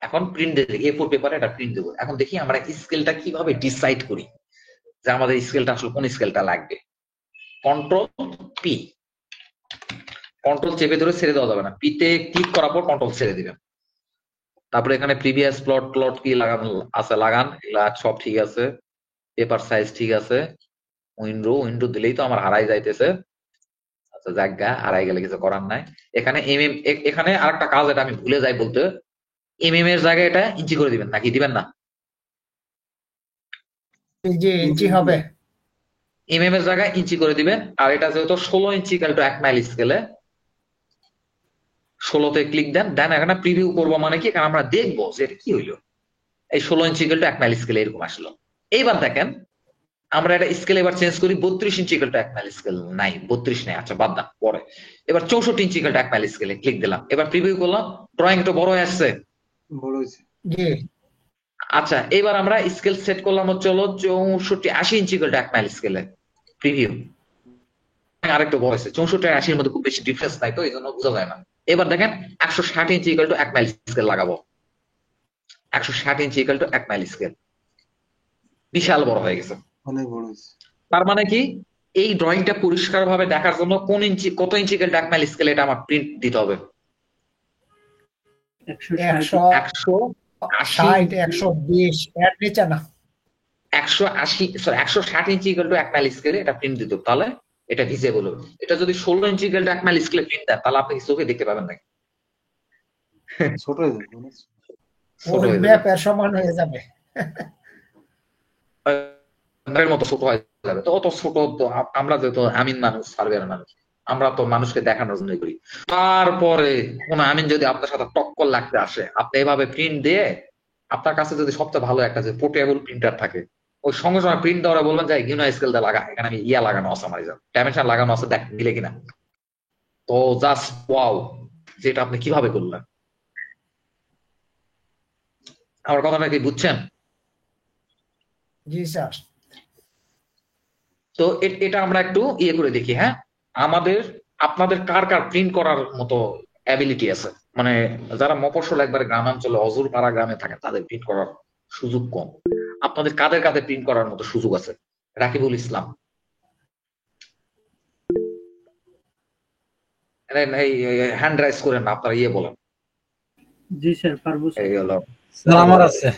এখন প্রিন্ট দেব A4 পেপারে এটা প্রিন্ট দেব। এখন দেখি আমরা স্কেলটা কিভাবে ডিসাইড করি যে আমাদের স্কেলটা আসলে কোন স্কেলটা লাগবে। কন্ট্রোল পি, কন্ট্রোল চেপে ধরে ছেড়ে দেওয়া যাবে না, পিতে ক্লিক করার পর কন্ট্রোল ছেড়ে দিবেন। তারপরে এখানে প্রিভিয়াস প্লট কি লাগান আছে লাগান, এগুলা সব ঠিক আছে, পেপার সাইজ ঠিক আছে, উইন্ডো দিলেই তো আমার হারাই যাইতেছে। আচ্ছা জায়গা হারাই গেলে কিছু করার নাই। এখানে এখানে আরেকটা কাজ, এটা আমি ভুলে যাই বলতে, এর জায়গায় এটা ইঞ্চি করে দিবেন নাকি দিবেন না? জি ইঞ্চি হবে। এর জায়গায় ইঞ্চি করে দিবেন। আর এটা যেহেতু 16 ইঞ্চি ইকুয়াল টু 1 মাইল স্কেলে, 16তে ক্লিক দেন। এখানে প্রিভিউ করবো মানে কি, কারণ আমরা দেখবো যে এটা কি হইলো। এই 16 ইঞ্চি ইকুয়াল টু 1 মাইল স্কেলে এরকম আসলো। এইবার দেখেন আমরা এটা স্কেল এবার চেঞ্জ করি, 32 ইঞ্চি ইকুয়াল টু 1 মাইল স্কেল নাই, 32 নাই, আচ্ছা বাদ দাও পরে। এবার 64 ইঞ্চি ইকুয়াল টু 1 মাইল স্কেলে ক্লিক দিলাম। এবার প্রিভিউ করলাম, ড্রয়িং একটু বড় হয়ে আসছে। বড় হয়েছে। জি আচ্ছা, এবার আমরা স্কেল সেট করলাম হচ্ছে 64-80 ইঞ্চি ইকুয়াল টু 1 মাইল স্কেলে প্রিভিউ। আরেকটু বড় হয়েছে, 64 আর 80 এর মধ্যে খুব বেশি ডিফারেন্স নাই, তো এই জন্য বোঝা যায় না। এবার দেখেন 160 inch equal to 1 mile scale লাগাবো। 160 inch equal to 1 mile scale, বিশাল বড় হয়ে গেছে। অনেক বড় হয়েছে। তার মানে কি, এই ড্রয়িংটা পরিষ্কার ভাবে দেখার জন্য কত ইঞ্চি ইকুয়াল টু 1 মাইল স্কেলে এটা আমার প্রিন্ট দিতে হবে? 160 160 120 এর নিচে না, 160 ইঞ্চি ইকুয়াল টু 1 মাইল স্কেলে এটা প্রিন্ট দিতে হবে, তাহলে এটা ভিজিবল হবে। এটা যদি 16 ইঞ্চি ইকুয়াল টু 1 মাইল স্কেলে প্রিন্ট দেন তাহলে আপনি চোখে দেখতে পাবেন নাকি? ছোট হয়ে যাবে অনেক। ছোট হয়ে যাবে। ম্যাপের সমান হয়ে যাবে। মতো ছোট হয়ে যাবে। তো অত ছোট তো আমরা যেহেতু আমিন মানুষ, সার্ভেয়ার মানুষ, আমরা তো মানুষকে দেখানোর জন্য করি। তারপরে কোন আমিন যদি আপনার সাথে টক্কর লাগতে আসে, আপনি এভাবে প্রিন্ট দিয়ে, আপনার কাছে যদি সবচেয়ে ভালো একটা যে পোর্টেবল প্রিন্টার থাকে, ওই সঙ্গে সঙ্গে প্রিন্ট দেওয়ার বলবেন যে গুনিয়া স্কেল দিয়ে লাগা, এখানে আমি ইয়া লাগানো আছে, আমার ডাইমেনশন লাগানো আছে, দেখ মিলে কিনা। তো জাস্ট ওয়াও, যেটা আপনি কিভাবে করলেন। আমার কথাটা কি বুঝছেন? জি স্যার। তো এটা আমরা একটু ইয়ে করে দেখি। হ্যাঁ, আপনাদের কার কার প্রিন্ট করার মতো অ্যাবিলিটি আছে? মানে যারা মফস্বল একবারে গ্রামাঞ্চলে অজুর পাড়া গ্রামে থাকেন তাদের প্রিন্ট করার সুযোগ কম। আপনাদের কাদের কাদের প্রিন্ট করার মতো সুযোগ আছে? রাকিবুল ইসলাম, হ্যান্ড রাইজ করেন না, আপনারা ইয়ে বলেন। জি স্যার পারবো স্যার। এই হলো আমার আছে।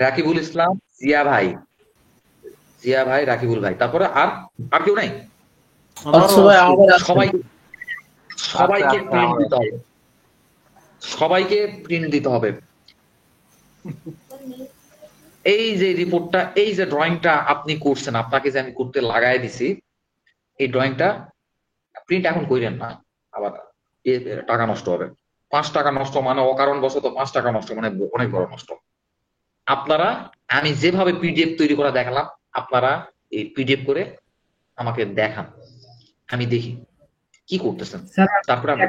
রাকিবুল ইসলাম, জিয়া ভাই, রাকিবুল ভাই, তারপরে আর কেউ নাই? সবাইকে প্রিন্ট দিতে হবে, সবাইকে প্রিন্ট দিতে হবে। এই যে রিপোর্টটা, এই যে ড্রয়িংটা আপনি করছেন, আপনাকে যে আমি করতে লাগাই দিছি, এই ড্রয়িংটা প্রিন্ট এখন কইরেন না, আবার টাকা নষ্ট হবে। 5 টাকা নষ্ট মানে অকারণ বশত 5 টাকা নষ্ট মানে অনেক বড় নষ্ট। আপনারা আমি যেভাবে পিডিএফ তৈরি করা দেখালাম, আপনারা এই পিডিএফ করে আমাকে দেখান, আমি দেখি কি করতেছেন, স্যার তারপরে আমরা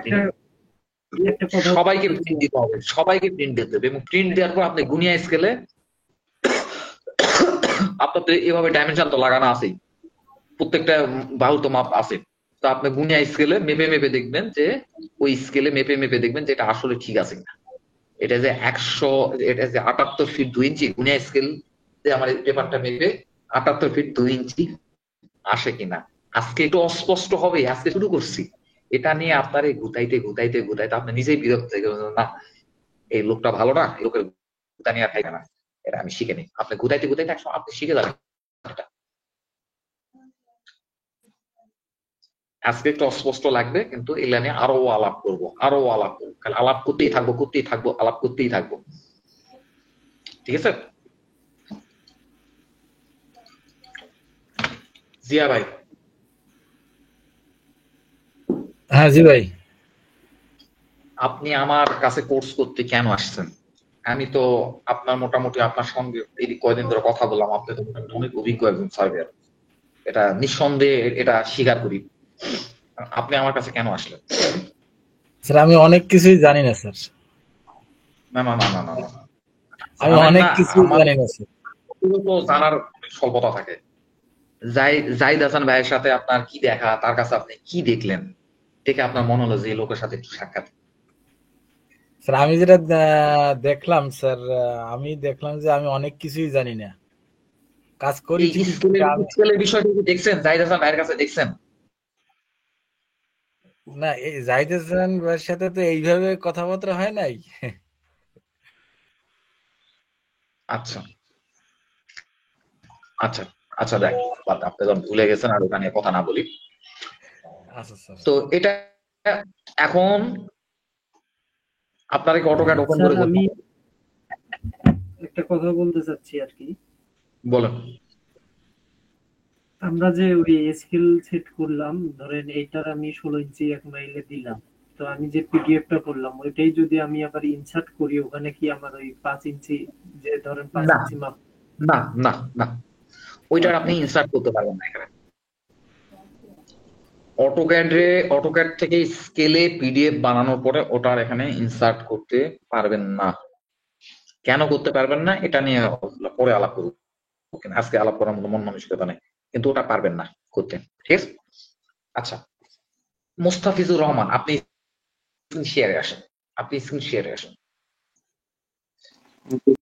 একটা কথা সবাইকে প্রিন্ট দিতে হবে, সবাইকে প্রিন্ট দিতে হবে, এবং প্রিন্ট দেওয়ার পর আপনি গুনিয়া স্কেলে আপনার তো এভাবে ডাইমেনশন তো লাগানো আছেই, প্রত্যেকটা বাহু তো মাপ আছে, তো আপনি গুনিয়া স্কেলে মেপে মেপে দেখবেন যে ওই স্কেলে মেপে মেপে দেখবেন যে এটা আসলে ঠিক আছে কিনা। এটা যে 78 ফিট 2 ইঞ্চি গুনিয়া স্কেল যে আমার এই পেপারটা মেপে 78 ফিট 2 ইঞ্চি আসে কিনা। আজকে একটু অস্পষ্ট হবে, আজকে শুরু করছি, এটা নিয়ে আপনার এই গুতাইতে গুতাইতে গুতাইতে আপনি নিজেই বিরক্ত হয়ে গেলেন, না এই লোকটা ভালো না, এই লোকের গুতা নিয়ে আর খাইবে না, এটা আমি শিখে নিই। আপনি গুতাইতে গুতাইতে একসময় আপনি শিখে যাবেন এটা। আজকে একটু অস্পষ্ট লাগবে, কিন্তু এগুলা নিয়ে আরো আলাপ করবো, আরো আলাপ করবো, খালি আলাপ করতেই থাকবো, করতেই থাকবো, আলাপ করতেই থাকবো, ঠিক আছে? জিয়া ভাই, হ্যাঁ জি ভাই। আপনি আমার কাছে কোর্স করতে কেন আসছেন? আমি তো আপনার মোটামুটি আপনার সঙ্গে এই কয়দিন ধরে কথা বললাম, আপনি তো মোটামুটি অনেক অভিজ্ঞ একজন সার্ভেয়ার, এটা নিঃসন্দেহে এটা স্বীকার করি। আপনি আমার কাছে কেন আসলেন? স্যার আমি অনেক কিছুই জানি না স্যার, না না না না না না, আমি জানেন অনেক না, কিছু আমার জানি না স্যার। তো জানার স্বল্পতা থাকে। জাহিদ হাসান ভাইয়ের সাথে আপনার কি দেখা, তার কাছে আপনি কি দেখলেন, দেখে আপনার মনে হলো যে এই লোকের সাথে একটু সাক্ষাৎ। স্যার আমি যেটা দেখলাম স্যার, আমি দেখলাম যে আমি অনেক কিছুই জানি না, কাজ করি এই ঠিকই কিন্তু স্কেলের বিষয়টা কি দেখছেন? জাহিদ হাসান ভাইয়ের কাছে দেখছেন? না, এই জাহিদ হাসান ভাইয়ের সাথে তো এইভাবে কথাবার্তা হয় নাই। আচ্ছা আচ্ছা আচ্ছা, দেখ বাদ দাও, আপনি যখন ভুলে গেছেন আর ওখানে কথা না বলি। আচ্ছা স্যার। তো এটা এখন আপনার কি অটোক্যাড ওপেন স্যার করে আমি বলুন। একটা কথা বলতে চাচ্ছি আর কি। বলেন। আমরা যে ওই স্কেল সেট করলাম, ধরেন এইটার আমি 16 ইঞ্চি 1 মাইলে দিলাম, তো আমি যে পিডিএফটা করলাম ওইটাই যদি আমি আবার ইনসার্ট করি, ওখানে কি আমার ওই 5 ইঞ্চি, যে ধরেন 5 না ইঞ্চি মাপ? না না না, ওইটার আপনি ইনসার্ট করতে পারবেন না এখানে। অটোক্যাড থেকে স্কেলে পিডিএফ বানানোর পরে ওটার এখানে ইনসার্ট করতে পারবেন না। কেন করতে পারবেন না এটা নিয়ে পরে আলাপ করব, আজকে আলাপ করার মতো মন মানসিকতা নেই, কিন্তু ওটা পারবেন না করতে, ঠিক আছে? আচ্ছা, মোস্তাফিজুর রহমান, আপনি স্ক্রিন শেয়ারে আসেন, আপনি স্ক্রিন শেয়ারে আসেন।